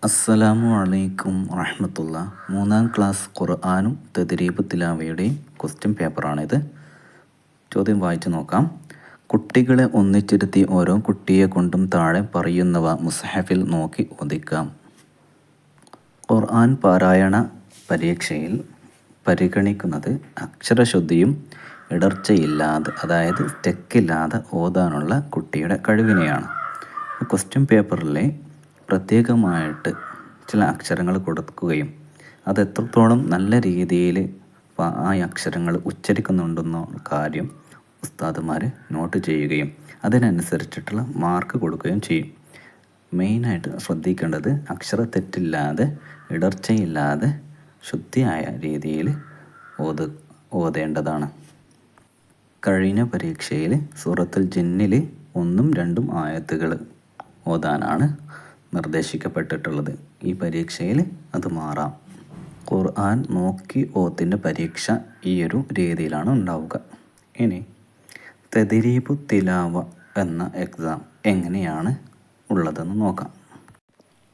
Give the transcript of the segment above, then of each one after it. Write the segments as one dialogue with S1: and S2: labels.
S1: അസ്സലാമു അലൈക്കും വറഹ്മത്തുള്ള. മൂന്നാം ക്ലാസ് ഖുർആനും തദ്രീബ് തിലാവയുടെയും ക്വസ്റ്റ്യൻ പേപ്പറാണിത്. ചോദ്യം വായിച്ചു നോക്കാം. കുട്ടികളെ ഒന്നിച്ചിരുത്തി ഓരോ കുട്ടിയെ കൊണ്ടും താഴെ പറയുന്നവ മുസ്ഹഫിൽ നോക്കി ഓദിക്കാം. ഖുർആൻ പാരായണ പരീക്ഷയിൽ പരിഗണിക്കുന്നത് അക്ഷരശുദ്ധിയും ഇടർച്ചയില്ലാതെ, അതായത് സ്റ്റെക്കില്ലാതെ ഓതാനുള്ള കുട്ടിയുടെ കഴിവിനെയാണ്. ക്വസ്റ്റ്യൻ പേപ്പറിലെ പ്രത്യേകമായിട്ട് ചില അക്ഷരങ്ങൾ കൊടുക്കുകയും അത് എത്രത്തോളം നല്ല രീതിയിൽ ആ അക്ഷരങ്ങൾ ഉച്ചരിക്കുന്നുണ്ടെന്ന കാര്യം ഉസ്താദുമാർ നോട്ട് ചെയ്യുകയും അതിനനുസരിച്ചിട്ടുള്ള മാർക്ക് കൊടുക്കുകയും ചെയ്യും. മെയിനായിട്ട് ശ്രദ്ധിക്കേണ്ടത് അക്ഷരത്തെറ്റില്ലാതെ ഇടർച്ചയില്ലാതെ ശുദ്ധിയായ രീതിയിൽ ഓതേണ്ടതാണ്. കഴിഞ്ഞ പരീക്ഷയിൽ സൂറത്തുൽ ജിന്നിൽ 1ഉം 2ഉം ആയത്തുകൾ ഓതാനാണ് നിർദ്ദേശിക്കപ്പെട്ടിട്ടുള്ളത്. ഈ പരീക്ഷയിൽ അത് മാറാം. ഖുർആൻ നോക്കി ഓത്തിൻ്റെ പരീക്ഷ ഈ ഒരു രീതിയിലാണ് ഉണ്ടാവുക. ഇനി തദ്രീബു തിലാവ എന്ന എക്സാം എങ്ങനെയാണ് ഉള്ളതെന്ന് നോക്കാം.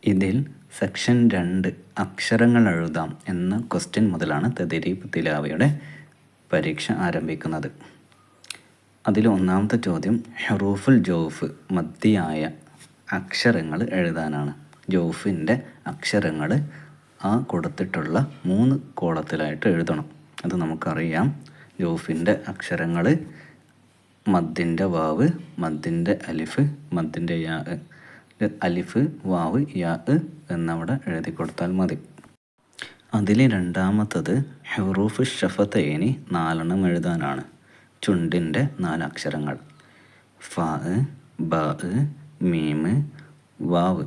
S1: ഇതിൽ സെക്ഷൻ 2 അക്ഷരങ്ങൾ എഴുതാം എന്ന ക്വസ്റ്റ്യൻ മുതലാണ് തദ്രീബ് തിലാവയുടെ പരീക്ഷ ആരംഭിക്കുന്നത്. അതിൽ ഒന്നാമത്തെ ചോദ്യം ഹുറൂഫുൽ ജൗഫ് മദ്ദിയായ അക്ഷരങ്ങൾ എഴുതാനാണ്. ജൗഫിൻ്റെ അക്ഷരങ്ങൾ ആ കൊടുത്തിട്ടുള്ള 3 കോളത്തിലായിട്ട് എഴുതണം. അത് നമുക്കറിയാം. ജൗഫിൻ്റെ അക്ഷരങ്ങൾ മദ്ദിൻ്റെ വാവ്, മദ്ദിൻ്റെ അലിഫ്, മദ്ദിൻ്റെ യാ. അലിഫ്, വാവ്, യാ എന്നവിടെ എഴുതി കൊടുത്താൽ മതി. അതിൽ രണ്ടാമത്തത് ഹുറൂഫ് ഷഫതൈനി 4 എഴുതാനാണ്. ചുണ്ടിൻ്റെ 4 അക്ഷരങ്ങൾ ഫ, ബ, മീം, വാവ്.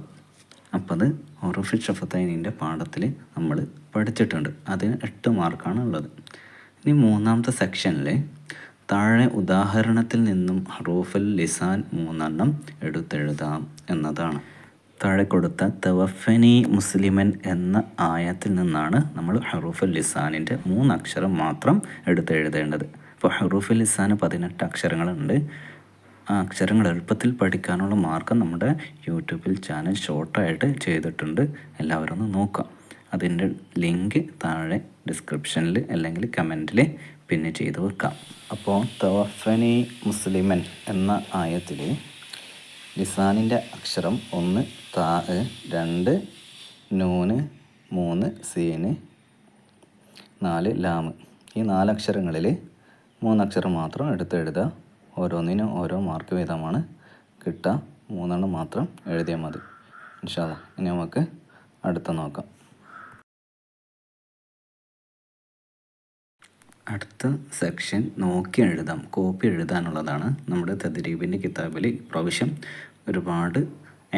S1: അപ്പം അത് ഹുറൂഫ് ഷഫതൈനിൻ്റെ പാഠത്തിൽ നമ്മൾ പഠിച്ചിട്ടുണ്ട്. അതിന് 8 മാർക്കാണ് ഉള്ളത്. ഇനി മൂന്നാമത്തെ സെക്ഷനിൽ താഴെ ഉദാഹരണത്തിൽ നിന്നും ഹുറൂഫുൽ ലിസാൻ 3 എടുത്തെഴുതാം എന്നതാണ്. താഴെ കൊടുത്ത തവഫനി മുസ്ലിമൻ എന്ന ആയത്തിൽ നിന്നാണ് നമ്മൾ ഹുറൂഫുൽ ലിസാനിൻ്റെ 3 അക്ഷരം മാത്രം എടുത്തെഴുതേണ്ടത്. ഇപ്പോൾ ഹുറൂഫുൽ ലിസാന് 18 അക്ഷരങ്ങളുണ്ട്. ആ അക്ഷരങ്ങൾ എളുപ്പത്തിൽ പഠിക്കാനുള്ള മാർഗം നമ്മുടെ യൂട്യൂബിൽ ചാനൽ ഷോർട്ടായിട്ട് ചെയ്തിട്ടുണ്ട്. എല്ലാവരും ഒന്ന് നോക്കാം. അതിൻ്റെ ലിങ്ക് താഴെ ഡിസ്ക്രിപ്ഷനിൽ അല്ലെങ്കിൽ കമൻറ്റിൽ പിന്നെ ചെയ്ത് വെക്കാം. അപ്പോൾ തവഫനി മുസ്ലിമൻ എന്ന ആയത്തിൽ ലിസാനിൻ്റെ അക്ഷരം 1 താ, 2 നൂന്, 3 സീന്, 4 ലാമ്. ഈ 4 അക്ഷരങ്ങളിൽ 3 അക്ഷരം മാത്രം എടുത്തെഴുതുക. ഓരോന്നിനും ഓരോ മാർക്ക് വീതമാണ് കിട്ടുക. 3 മാത്രം എഴുതിയാൽ മതി. ഇൻഷാ അല്ലാഹ്. ഇനി നമുക്ക് അടുത്ത നോക്കാം. അടുത്ത സെക്ഷൻ നോക്കി എഴുതാം, കോപ്പി എഴുതാനുള്ളതാണ്. നമ്മുടെ തദ്രീബിൻ്റെ കിതാബിൽ ഇപ്രാവശ്യം ഒരുപാട്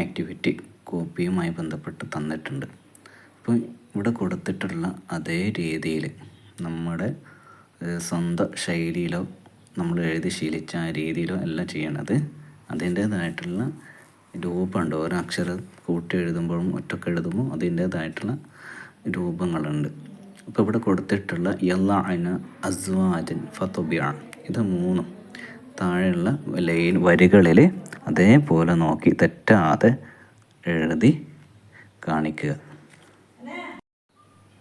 S1: ആക്ടിവിറ്റി കോപ്പിയുമായി ബന്ധപ്പെട്ട് തന്നിട്ടുണ്ട്. അപ്പോൾ ഇവിടെ കൊടുത്തിട്ടുള്ള അതേ രീതിയിൽ നമ്മുടെ സ്വന്തം ശൈലിയിലോ നമ്മൾ എഴുതി ശീലിച്ച ആ രീതിയിലോ അല്ല ചെയ്യണത്. അതിൻ്റേതായിട്ടുള്ള രൂപമുണ്ട്. ഓരോ അക്ഷരം കൂട്ടി എഴുതുമ്പോഴും ഒറ്റക്ക് എഴുതുമ്പോൾ അതിൻ്റേതായിട്ടുള്ള രൂപങ്ങളുണ്ട്. അപ്പോൾ ഇവിടെ കൊടുത്തിട്ടുള്ള യല്ലഅന അസ്വാജൻ ഫതുബിഅ, ഇത് 3 താഴെയുള്ള ലൈൻ വരികളിൽ അതേപോലെ നോക്കി തെറ്റാതെ എഴുതി കാണിക്കുക.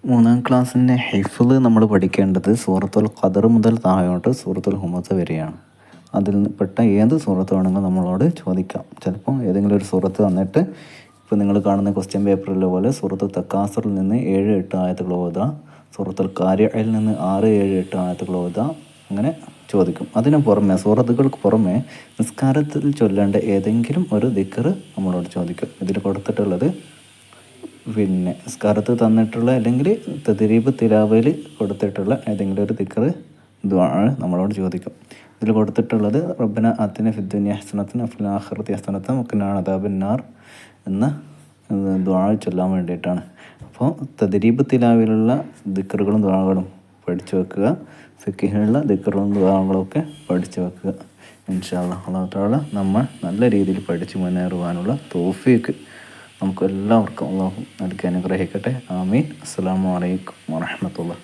S1: 3ാം ക്ലാസ്സിൻ്റെ ഹിഫ്ള് നമ്മൾ പഠിക്കേണ്ടത് സൂറത്തുൽ ഖദർ മുതൽ താഴോട്ട് സൂറത്തുൽ ഹുമസ വരെയാണ്. അതിൽ പെട്ട ഏത് സൂറത്ത് വേണമെങ്കിലും നമ്മളോട് ചോദിക്കാം. ചിലപ്പോൾ ഏതെങ്കിലും ഒരു സൂറത്ത് വന്നിട്ട് ഇപ്പോൾ നിങ്ങൾ കാണുന്ന ക്വസ്റ്റ്യൻ പേപ്പറിലെ പോലെ സൂറത്തുൽ തക്കാസുറിൽ നിന്ന് 7-8 ആയത്തുകൾ ഓതുക, സൂറത്തുൽ ഖാരിഅയിൽ നിന്ന് 6-7-8 ആയത്തുകൾ ഓതുക, അങ്ങനെ ചോദിക്കും. അതിന് പുറമെ സൂറത്തുകൾക്ക് പുറമെ നിസ്കാരത്തിൽ ചൊല്ലേണ്ട ഏതെങ്കിലും ഒരു ദിക്ർ നമ്മളോട് ചോദിക്കും. ഇതിൽ കൊടുത്തിട്ടുള്ളത് പിന്നെ നിസ്കാരത്ത് തന്നിട്ടുള്ള അല്ലെങ്കിൽ തദ്രീബ് തിലാവയിൽ കൊടുത്തിട്ടുള്ള ഏതെങ്കിലും ഒരു ദിക്ർ ദുആ നമ്മളോട് ചോദിക്കും. ഇതിൽ കൊടുത്തിട്ടുള്ളത് റബ്ബന ആതിന ഫിദ്ദുനിയ ഹസനത്തൻ വഫിൽ ആഖിറതി ഹസനത്തൻ വഖിനാ അദാബന്നാർ എന്ന ദുആ ചൊല്ലാൻ വേണ്ടിയിട്ടാണ്. അപ്പോൾ തദ്രീബ് തിലാവിലുള്ള ദിക്റുകളും ദുആകളും പഠിച്ചു വെക്കുക. ഫിഖിലുള്ള ദിക്റുകളും ദുആകളും ഒക്കെ പഠിച്ചു വെക്കുക. ഇൻഷാ അല്ലാഹ്. അല്ലാഹു തആല നമ്മൾ നല്ല രീതിയിൽ പഠിച്ച് മുന്നേറുവാനുള്ള തൗഫീഖ് നമുക്ക് എല്ലാവർക്കും അല്ലാഹു നൽകി അനുഗ്രഹിക്കട്ടെ. ആമീൻ. അസ്സലാമു അലൈക്കും വറഹ്മത്തുള്ളാഹി.